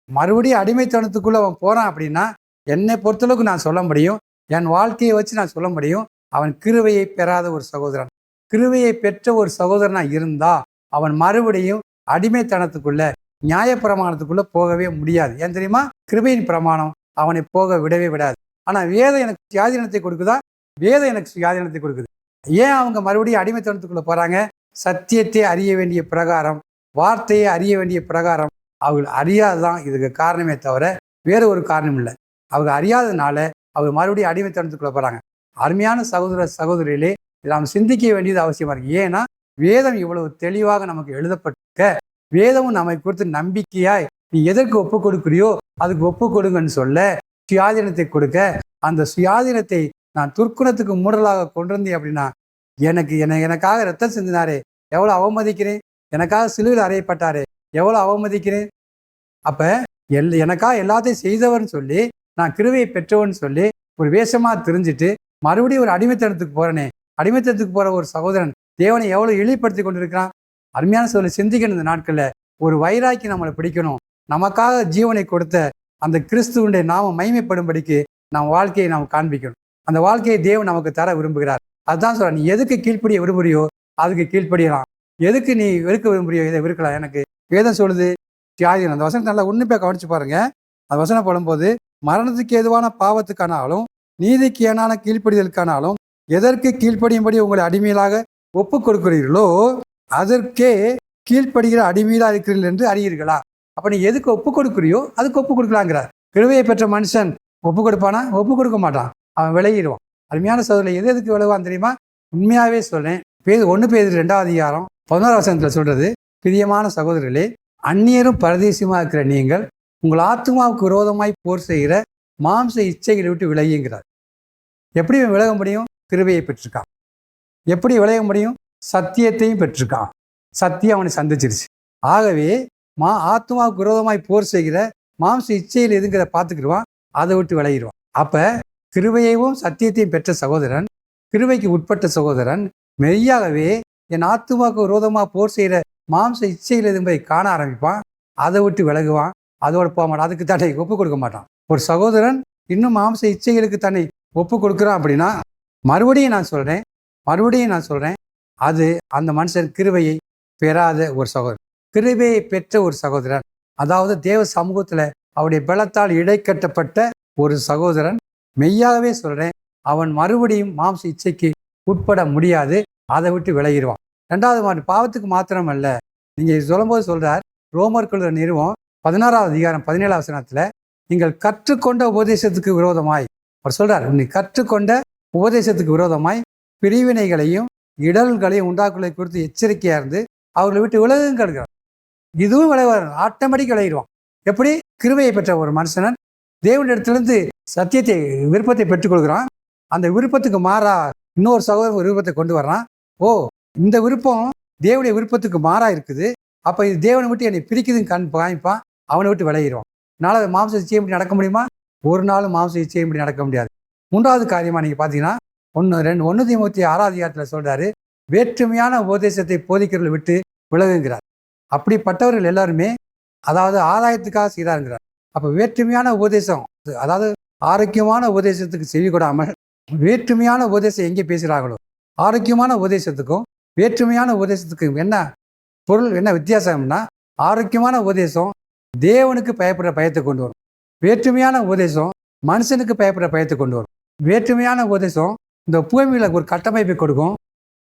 மறுபடியும் அடிமைத்தனத்துக்குள்ளே அவன் போகிறான் அப்படின்னா என்னை பொறுத்தளவுக்கு நான் சொல்ல முடியும், என் வாழ்க்கையை வச்சு நான் சொல்ல முடியும், அவன் கிருபையை பெறாத ஒரு சகோதரன். கிருபையை பெற்ற ஒரு சகோதரனாக இருந்தால் அவன் மறுபடியும் அடிமைத்தனத்துக்குள்ள நியாயப்பிரமாணத்துக்குள்ளே போகவே முடியாது. ஏன் தெரியுமா? கிருபையின் பிரமாணம் அவனை போக விடவே விடாது. ஆனால் வேதம் எனக்கு சுயாதீனத்தை கொடுக்குதா? வேதம் எனக்கு சுயாதீனத்தை கொடுக்குது. ஏன் அவங்க மறுபடியும் அடிமைத்தனத்துக்குள்ளே போகிறாங்க? சத்தியத்தை அறிய வேண்டிய பிரகாரம், வார்த்தையை அறிய வேண்டிய பிரகாரம் அவர்கள் அறியாதுதான் இதுக்கு காரணமே தவிர வேறு ஒரு காரணம் இல்லை. அவங்க அறியாததுனால அவங்க மறுபடியும் அடிமைத்தனத்துக்குள்ளே போகிறாங்க. அருமையான சகோதர சகோதரிகளே, நாம் சிந்திக்க வேண்டியது அவசியமாக இருக்குது. ஏன்னா வேதம் இவ்வளவு தெளிவாக நமக்கு எழுதப்பட்டிருக்க, வேதமும் நம்மை குறித்து நம்பிக்கையாய் நீ எதற்கு ஒப்பு கொடுக்குறியோ அதுக்கு ஒப்பு கொடுங்கன்னு சொல்ல, சுயாதீனத்தை கொடுக்க, அந்த சுயாதீனத்தை நான் துர்க்குணத்துக்கு மூடலாக கொண்டிருந்தேன் அப்படின்னா எனக்காக ரத்தம் சிந்தினாரே எவ்வளோ அவமதிக்கிறேன், எனக்காக சிலுவையில் அறையப்பட்டாரே எவ்வளோ அவமதிக்கிறேன். அப்போ எனக்காக எல்லாத்தையும் செய்தவர்னு சொல்லி நான் கிருபையை பெற்றவன்னு சொல்லி ஒரு வேஷமாக தெரிஞ்சுட்டு மறுபடியும் ஒரு அடிமைத்தனத்துக்கு போகிறேனே, அடிமைத்தனத்துக்கு போகிற ஒரு சகோதரன் தேவனை எவ்வளோ இழிப்படுத்தி கொண்டிருக்கிறான். அருமையான சொல்ல சிந்திக்கணும். இந்த நாட்களில் ஒரு வைராக்கி நம்மளை பிடிக்கணும். நமக்காக ஜீவனை கொடுத்த அந்த கிறிஸ்துவனுடைய நாம மகிமைப்படும்படிக்கு நம்ம வாழ்க்கையை நாம் காண்பிக்கணும். அந்த வாழ்க்கையை தேவன் நமக்கு தர விரும்புகிறார். அதுதான் சொல்கிறேன், நீ எதுக்கு கீழ்ப்படிய விரும்புறியோ அதுக்கு கீழ்ப்படியலாம், எதுக்கு நீ வெறுக்க விரும்புறியோ இதை வெறுக்கலாம். எனக்கு வேதம் சொல்லுது சுயாதீனம். அந்த வசனத்தை நல்லா உன்னிப்பாக கவனிச்சு பாருங்க. அந்த வசனம் படும்போது மரணத்துக்கு ஏதுவான பாவத்துக்கானாலும் நீதிக்கு ஏனான கீழ்ப்படிதலுக்கானாலும் எதற்கு கீழ்ப்படியும்படி உங்களை அடிமையிலாக ஒப்பு கொடுக்கிறீர்களோ அதற்கே கீழ்ப்படுகிற அடிமையிலாக இருக்கிறீர்கள் என்று அறியீர்களா? அப்போ நீ எதுக்கு ஒப்பு கொடுக்குறியோ அதுக்கு ஒப்பு கொடுக்கலாங்கிறார். கிருபையை பெற்ற மனுஷன் ஒப்பு கொடுப்பானா? ஒப்பு கொடுக்க மாட்டான், அவன் விலகிடுவான். அருமையான சகோதரர், எதுக்கு விலகுவான் தெரியுமா? உண்மையாகவே சொல்றேன். 1 பேதுரு 2ஆம் அதிகாரம் 11ஆம் வசனத்தில் சொல்றது, பிரியமான சகோதரர்களே, அந்நியரும் பரதேசியமாக இருக்கிற நீங்கள் உங்கள் ஆத்மாவுக்கு விரோதமாய் போர் செய்கிற மாம்ச இச்சைகளை விட்டு விலகுங்கிறார். எப்படி விலக முடியும்? கிருபையை பெற்றிருக்கான். எப்படி விலக முடியும்? சத்தியத்தையும் பெற்றிருக்கான். சத்தியம் அவனை சந்திச்சிருச்சு. ஆகவே ஆத்மாவுக்கு விரோதமாய் போர் செய்கிற மாம்ச இச்சையில் எதுங்கிற பார்த்துக்கிடுவான், அதை விட்டு விலகிடுவான். அப்போ கிருபையையும் சத்தியத்தையும் பெற்ற சகோதரன், கிருபைக்கு உட்பட்ட சகோதரன் மெய்யாகவே என் ஆத்துமாவுக்கு விரோதமாக போர் செய்கிற மாம்ச இச்சையில் எதுவும் காண ஆரம்பிப்பான். அதை விட்டு விலகுவான். அதோட போக மாட்டான். அதுக்கு தன்னை ஒப்பு கொடுக்க மாட்டான். ஒரு சகோதரன் இன்னும் மாம்ச இச்சைகளுக்கு தன்னை ஒப்பு கொடுக்குறான் அப்படின்னா மறுபடியும் நான் சொல்கிறேன், அது அந்த மனுஷன் கிருபையை பெறாத ஒரு சகோதரன். கிருபையை பெற்ற ஒரு சகோதரன், அதாவது தேவ சமூகத்தில் அவருடைய பலத்தால் இடைக்கட்டப்பட்ட ஒரு சகோதரன், மெய்யாகவே சொல்கிறேன், அவன் மறுபடியும் மாம்ச இச்சைக்கு உட்பட முடியாது. அதை விட்டு விலகிடுவான். ரெண்டாவது மாதிரி பாவத்துக்கு மாத்திரமல்ல, நீங்கள் சொல்லும்போது சொல்கிறார், ரோமர்கள் நிறுவம் 16வது அதிகாரம் 17வது வசனத்தில், நீங்கள் கற்றுக்கொண்ட உபதேசத்துக்கு விரோதமாய் அவர் சொல்கிறார், நீ கற்றுக்கொண்ட உபதேசத்துக்கு விரோதமாய் பிரிவினைகளையும் இடர்களையும் உண்டாக்குவதை குறித்து எச்சரிக்கையாக இருந்து அவர்களை விட்டு விலகுங்கள். இதுவும் விளைவார், ஆட்டோமேட்டிக் விளையிடுவான். எப்படி? கிருபையை பெற்ற ஒரு மனுஷனன் தேவனிடத்திலிருந்து சத்தியத்தை விருப்பத்தை பெற்றுக்கொள்கிறான். அந்த விருப்பத்துக்கு மாறா இன்னொரு சகோதரன் ஒரு விருப்பத்தை கொண்டு வர்றான். ஓ, இந்த விருப்பம் தேவனுடைய விருப்பத்துக்கு மாறா இருக்குது, அப்போ இது தேவனை விட்டு என்னை பிரிக்குதுன்னு காமிப்பான். அவனை விட்டு விளையிடுவான். அதனால் மாம்ச இச்சை இப்படி நடக்க முடியுமா? ஒரு நாளும் மாம்ச இச்சை இப்படி நடக்க முடியாது. மூன்றாவது காரியமாக நீங்கள் பார்த்தீங்கன்னா 1 தீமோத்தேயு 6வது அதிகாரத்தில் சொல்கிறாரு, வேற்றுமையான உபதேசத்தை போதிக்கிறவர்களை விட்டு விலகுங்கிறார். அப்படிப்பட்டவர்கள் எல்லாருமே அதாவது ஆதாயத்துக்காக செய்கிறாருங்கிறார். அப்போ வேற்றுமையான உபதேசம், அதாவது ஆரோக்கியமான உபதேசத்துக்கு செவி கொடாமல் வேற்றுமையான உபதேசம் எங்கே பேசுகிறார்களோ, ஆரோக்கியமான உபதேசத்துக்கும் வேற்றுமையான உபதேசத்துக்கும் என்ன பொருள், என்ன வித்தியாசம்னா, ஆரோக்கியமான உபதேசம் தேவனுக்கு பயப்படுற பயத்தை கொண்டு வரும். வேற்றுமையான உபதேசம் மனுஷனுக்கு பயப்படுற பயத்தை கொண்டு வரும். வேற்றுமையான உபதேசம் இந்த பூமியில் ஒரு கட்டமைப்பை கொடுக்கும்.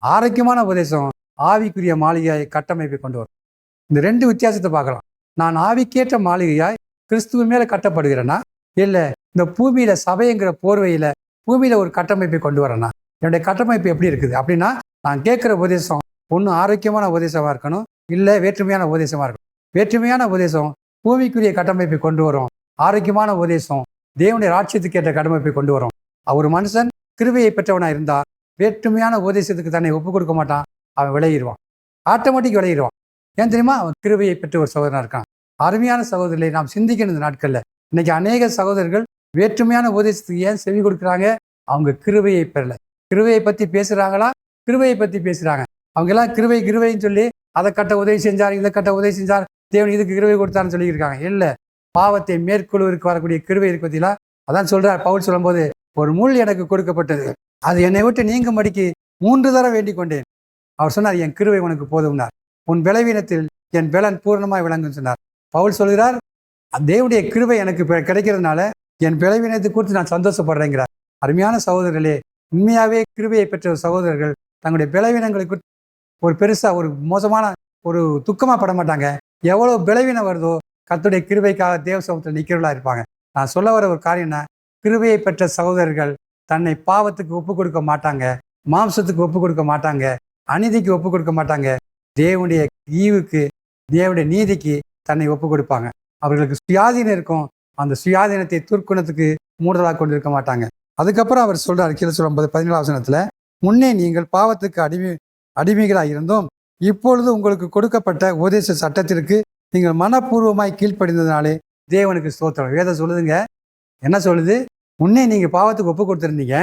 ஆரோக்கியமான உபதேசம் ஆவிக்குரிய மாளிகையாய் கட்டமைப்பை கொண்டு வரும். இந்த 2 வித்தியாசத்தை பார்க்கலாம். நான் ஆவிக்கேற்ற மாளிகையாய் கிறிஸ்துவ மேலே கட்டப்படுகிறேன்னா, இல்லை இந்த பூமியில் சபைங்கிற போர்வையில் பூமியில் ஒரு கட்டமைப்பை கொண்டு வரேன்னா, என்னுடைய கட்டமைப்பு எப்படி இருக்குது அப்படின்னா, நான் கேட்குற உபதேசம் ஒன்று ஆரோக்கியமான உபதேசமாக இருக்கணும், இல்லை வேற்றுமையான உபதேசமாக இருக்கணும். வேற்றுமையான உபதேசம் பூமிக்குரிய கட்டமைப்பை கொண்டு வரும். ஆரோக்கியமான உபதேசம் தேவனுடைய ராட்சியத்துக்கு ஏற்ற கட்டமைப்பை கொண்டு வரும். ஒரு மனுஷன் கிருபையை பெற்றவனாக இருந்தால் வேற்றுமையான உபதேசத்துக்கு தன்னை ஒப்புக் கொடுக்க மாட்டான். அவன் விளையிடுவான், ஆட்டோமேட்டிக் விளையிடுவான். ஏன் தெரியுமா? அவன் கிருபையை பெற்ற ஒரு சகோதரனாக இருக்கான். அருமையான சகோதரர்களை நாம் சிந்திக்கணும். இந்த நாட்களில் இன்னைக்கு அநேக சகோதரர்கள் வேற்றுமையான உபதேசத்துக்கு ஏன் செவி கொடுக்குறாங்க? அவங்க கிருபையை பெறலை. கிருபையை பற்றி பேசுகிறாங்களா? கிருபையை பற்றி பேசுகிறாங்க. அவங்க எல்லாம் கிருபைன்னு சொல்லி அதை கட்ட உதவி செஞ்சார், இதை கட்ட உதவி செஞ்சார், தேவன் இதுக்கு கிருபை கொடுத்தாருன்னு சொல்லியிருக்காங்க. இல்லை, பாவத்தை மேற்கொள்வதற்கு வரக்கூடிய கிருபை இருக்கு பற்றிலா. அதான் சொல்கிறார் பவுல் சொல்லும்போது, ஒரு முள் எனக்கு கொடுக்கப்பட்டது, அது என்னை விட்டு நீங்கும்படிக்கு 3 தடவை வேண்டிக் கொண்டேன். அவர் சொன்னார், என் கிருபை உனக்கு போதும்னார், உன் பலவீனத்தில் என் பலன் பூர்ணமாய் விளங்குன்னு சொன்னார். பவுல் சொல்கிறார், தேவனுடைய கிருபை எனக்கு கிடைக்கிறதுனால என் பலவீனத்தை குறித்து நான் சந்தோஷப்படுறேங்கிறார். அருமையான சகோதரர்களே, உண்மையாகவே கிருபையை பெற்ற சகோதரர்கள் தங்களுடைய பலவீனங்களை குறித்து ஒரு பெருசாக ஒரு மோசமான ஒரு துக்கமாக பட மாட்டாங்க. எவ்வளோ பலவீனம் வருதோ கர்த்தருடைய கிருபைக்காக தேவ சமூகத்தில் நிற்கிறவர்களாக இருப்பாங்க. நான் சொல்ல வர ஒரு காரியம்னா, கிருபையை பெற்ற சகோதரர்கள் தன்னை பாவத்துக்கு ஒப்புக் கொடுக்க மாட்டாங்க, மாம்சத்துக்கு ஒப்புக் கொடுக்க மாட்டாங்க, அநீதிக்கு ஒப்புக் கொடுக்க மாட்டாங்க. தேவனுடைய ஈவுக்கு, தேவனுடைய நீதிக்கு தன்னை ஒப்புக் கொடுப்பாங்க. அவர்களுக்கு சுயாதீனம் இருக்கும். அந்த சுயாதீனத்தை துர்க்குணத்துக்கு மூடலாக கொண்டு இருக்க மாட்டாங்க. அதுக்கப்புறம் அவர் சொல்றார், கீழே சொல்லும்போது 17வது வசனத்தில், முன்னே நீங்கள் பாவத்துக்கு அடிமைகளாக இருந்தோம், இப்பொழுது உங்களுக்கு கொடுக்கப்பட்ட உபதேச சட்டத்திற்கு நீங்கள் மனப்பூர்வமாய் கீழ்ப்படிந்ததுனாலே தேவனுக்கு ஸ்தோத்திரம். வேதம் சொல்லுதுங்க, என்ன சொல்லுது? முன்னே நீங்கள் பாவத்துக்கு ஒப்பு கொடுத்துருந்தீங்க,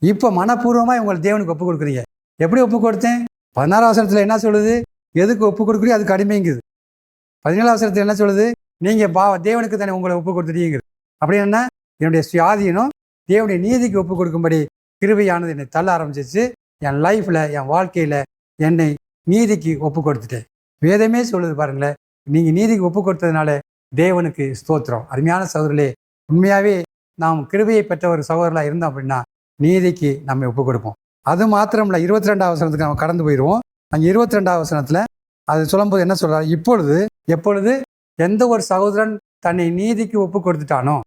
இப்போ மனப்பூர்வமாய் உங்களை தேவனுக்கு ஒப்பு கொடுக்குறீங்க. எப்படி ஒப்பு கொடுத்தேன்? 16வது வசனத்தில் என்ன சொல்லுது? எதுக்கு ஒப்பு கொடுக்குறீங்க அதுக்கு அடிமைங்குது. 17வது வசனத்தில் என்ன சொல்லுது? நீங்கள் தேவனுக்கு தானே உங்களை ஒப்பு கொடுத்துட்டீங்கிறது. அப்படி என்ன? என்னுடைய சுயாதீனம் தேவனுடைய நீதிக்கு ஒப்பு கொடுக்கும்படி கிருபையானது என்னை தள்ள ஆரம்பிச்சிச்சு. என் லைஃப்பில், என் வாழ்க்கையில் என்னை நீதிக்கு ஒப்பு கொடுத்துட்டேன். வேதமே சொல்லுது பாருங்களேன், நீங்கள் நீதிக்கு ஒப்பு கொடுத்ததுனால தேவனுக்கு ஸ்தோத்திரம். அருமையான சகோதரர்களே, உண்மையாகவே நாம் கிருபையை பெற்ற ஒரு சகோதரர்களாக இருந்தோம் அப்படின்னா நீதிக்கு நம்ம ஒப்பு கொடுப்போம். அது மாத்திரமில்லை, 22வது வசனத்துக்கு நம்ம கடந்து போயிடுவோம். அங்கே 22வது வசனத்தில் அது சொல்லும்போது என்ன சொல்கிறார்? எப்பொழுது எந்த ஒரு சகோதரன் தன்னை நீதிக்கு ஒப்பு கொடுத்துட்டானோ,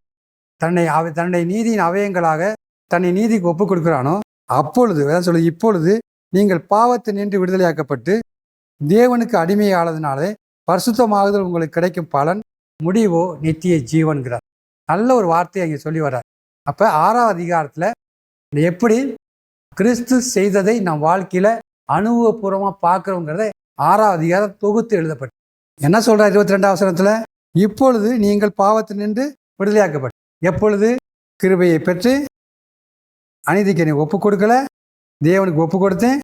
தன்னை நீதியின் அவயங்களாக தன்னை நீதிக்கு ஒப்பு கொடுக்குறானோ, அப்பொழுது வேற சொல்லு, இப்பொழுது நீங்கள் பாவத்தை நின்று விடுதலையாக்கப்பட்டு தேவனுக்கு அடிமையானதுனாலே பரிசுத்தமாகுதல் உங்களுக்கு கிடைக்கும் பலன் முடிவோ நித்திய ஜீவன்கிறார். நல்ல ஒரு வார்த்தையை அங்கே சொல்லி வர்றார். அப்போ 6வது அதிகாரத்தில் எப்படி கிறிஸ்து செய்ததை நம் வாழ்க்கையில் அனுபவபூர்வமாக பார்க்குறோங்கிறத 6வது அதிகாரம் தொகுத்து எழுதப்பட்டு என்ன சொல்கிறார்? 22வது வசனத்தில், இப்பொழுது நீங்கள் பாவத்தை நின்று விடுதலையாக்கப்பட்டு, எப்பொழுது கிருபையை பெற்று அநீதிக்கு என்னை ஒப்பு கொடுக்கல, தேவனுக்கு ஒப்பு கொடுத்தேன்,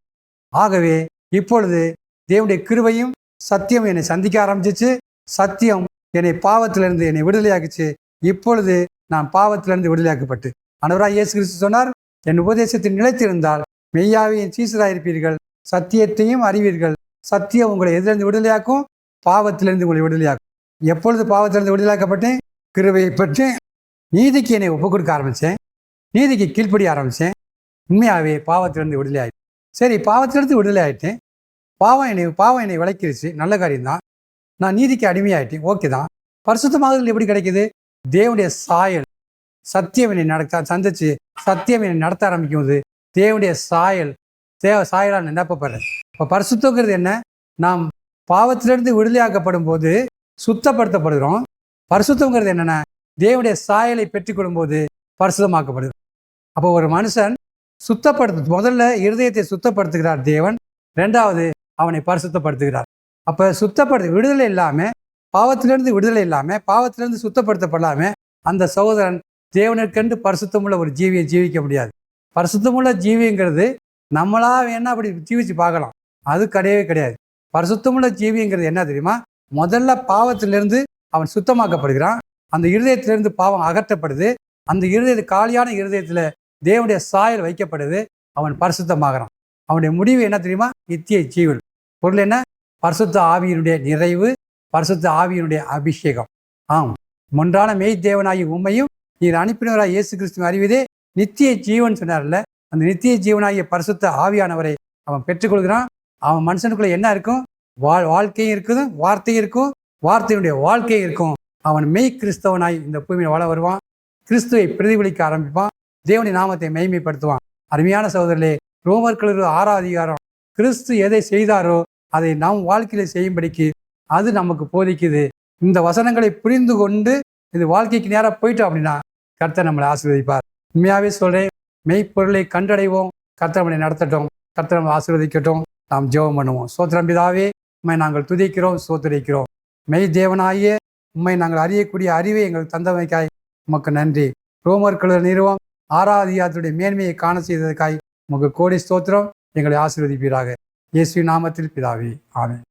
ஆகவே இப்பொழுது தேவனுடைய கிருபையும் சத்தியம் என்னை சந்திக்க ஆரம்பிச்சிச்சு. சத்தியம் என்னை பாவத்திலிருந்து என்னை விடுதலையாக்குச்சு. இப்பொழுது நான் பாவத்திலிருந்து விடுதலையாக்கப்பட்டு ஆண்டவராகிய இயேசு கிறிஸ்து சொன்னார், என் உபதேசத்தில் நிலைத்திருந்தால் மெய்யாவே என் சீசராயிருப்பீர்கள், சத்தியத்தையும் அறிவீர்கள், சத்தியம் உங்களை எதிலிருந்து விடுதலையாக்கும், பாவத்திலிருந்து உங்களை விடுதலையாக்கும். எப்பொழுது பாவத்திலிருந்து விடுதலையாக்கப்பட்டேன்? கிருபையை பெற்று நீதிக்கு என்னை ஒப்புக் கொடுக்க ஆரம்பித்தேன், நீதிக்கு கீழ்ப்படிய ஆரம்பித்தேன். உண்மையாகவே பாவத்திலிருந்து விடுதலை ஆகிட்டேன். சரி, பாவத்திலிருந்து விடுதலை ஆகிட்டேன். பாவம் என்னை விளக்கிடுச்சு, நல்ல காரியம்தான். நான் நீதிக்கு அடிமையாயிட்டேன், ஓகே தான். பரிசுத்தமாகுதல் எப்படி கிடைக்குது? தேவனுடைய சாயல், சத்தியம் என்னை சந்திச்சு சத்தியம் என்னை நடத்த ஆரம்பிக்கும் போது தேவனுடைய சாயலால் நிரப்பப்படுறேன். இப்போ பரிசுத்தங்கிறது என்ன? நாம் பாவத்திலிருந்து விடுதலையாக்கப்படும் போது சுத்தப்படுத்தப்படுகிறோம். பரிசுத்தங்கிறது என்னென்னா தேவனுடைய சாயலை பெற்றுக்கொள்ளும் போது பரிசுத்தமாக்கப்படுகிறோம். அப்போ ஒரு மனுஷன் முதல்ல இருதயத்தை சுத்தப்படுத்துகிறார் தேவன், ரெண்டாவது அவனை பரிசுத்தப்படுத்துகிறார். அப்போ விடுதலை இல்லாமல், பாவத்திலிருந்து விடுதலை இல்லாமல், பாவத்திலிருந்து சுத்தப்படுத்தப்படாமல் அந்த சகோதரன் தேவனுக்கென்று பரிசுத்தமுள்ள ஒரு ஜீவியை ஜீவிக்க முடியாது. பரிசுத்தமுள்ள ஜீவிங்கிறது நம்மளா வேணா அப்படி ஜீவிச்சு பார்க்கலாம், அது கிடையவே கிடையாது. பரிசுத்தமுள்ள ஜீவிங்கிறது என்ன தெரியுமா? முதல்ல பாவத்திலிருந்து அவன் சுத்தமாக்கப்படுகிறான், அந்த இருதயத்திலிருந்து பாவம் அகற்றப்படுது, அந்த காலியான இருதயத்தில் தேவனுடைய சாயல் வைக்கப்படுது, அவன் பரிசுத்தமாகறான். அவனுடைய முடிவு என்ன தெரியுமா? நித்திய ஜீவன். பொருள் என்ன? பரிசுத்த ஆவியினுடைய நிறைவு, பரிசுத்த ஆவியினுடைய அபிஷேகம். ஆம், ஒன்றான மெய் தேவனாகி உண்மையும் நீர் அனுப்பினவராக இயேசு கிறிஸ்துவின் அறிவதே நித்திய ஜீவன் சொன்னார்ல, அந்த நித்திய ஜீவனாகிய பரிசுத்த ஆவியானவரை அவன் பெற்றுக்கொள்கிறான். அவன் மனுஷனுக்குள்ள என்ன இருக்கும்? வாழ்க்கையும் இருக்குது, வார்த்தையும் இருக்கும், வார்த்தையினுடைய வாழ்க்கையும் இருக்கும். அவன் மெய் கிறிஸ்தவனாய் இந்த பூமியில் வாழ வருவான், கிறிஸ்துவை பிரதிபலிக்க ஆரம்பிப்பான், தேவனுடைய நாமத்தை மகிமைப்படுத்துவான். அருமையான சகோதரர்களே, ரோமர்கள் 6ஆம் அதிகாரம் கிறிஸ்து எதை செய்தாரோ அதை நாம் வாழ்க்கையில் செய்யும்படிக்கு அது நமக்கு போதிக்குது. இந்த வசனங்களை புரிந்து கொண்டு இது வாழ்க்கைக்கு நேராக போயிட்டோம் அப்படின்னா கர்த்தர் நம்மளை ஆசீர்வதிப்பார். உண்மையாகவே சொல்கிறேன், மெய்ப்பொருளை கண்டடைவோம். கர்த்தர் நம்மளை நடத்தட்டும், கர்த்தர் நம்மளை ஆசீர்வதிக்கட்டும். நாம் ஜெபம் பண்ணுவோம். ஸ்தோத்திரம் பிதாவே, உம்மை நாங்கள் துதிக்கிறோம், ஸ்தோத்திரிக்கிறோம். மெய் தேவனாகிய உம்மை நாங்கள் அறியக்கூடிய அறிவை எங்களுக்கு தந்தமைக்காய் உமக்கு நன்றி. ரோமர்கள் நிறுவம் 6ஆம் அதிகாரத்துடைய மேன்மையை காண செய்ததற்காய் உமக்கு கோடி ஸ்தோத்திரம். எங்களை ஆசீர்வதிப்பீராக. இயேசுவின் நாமத்தில் பிதாவே, ஆமென்.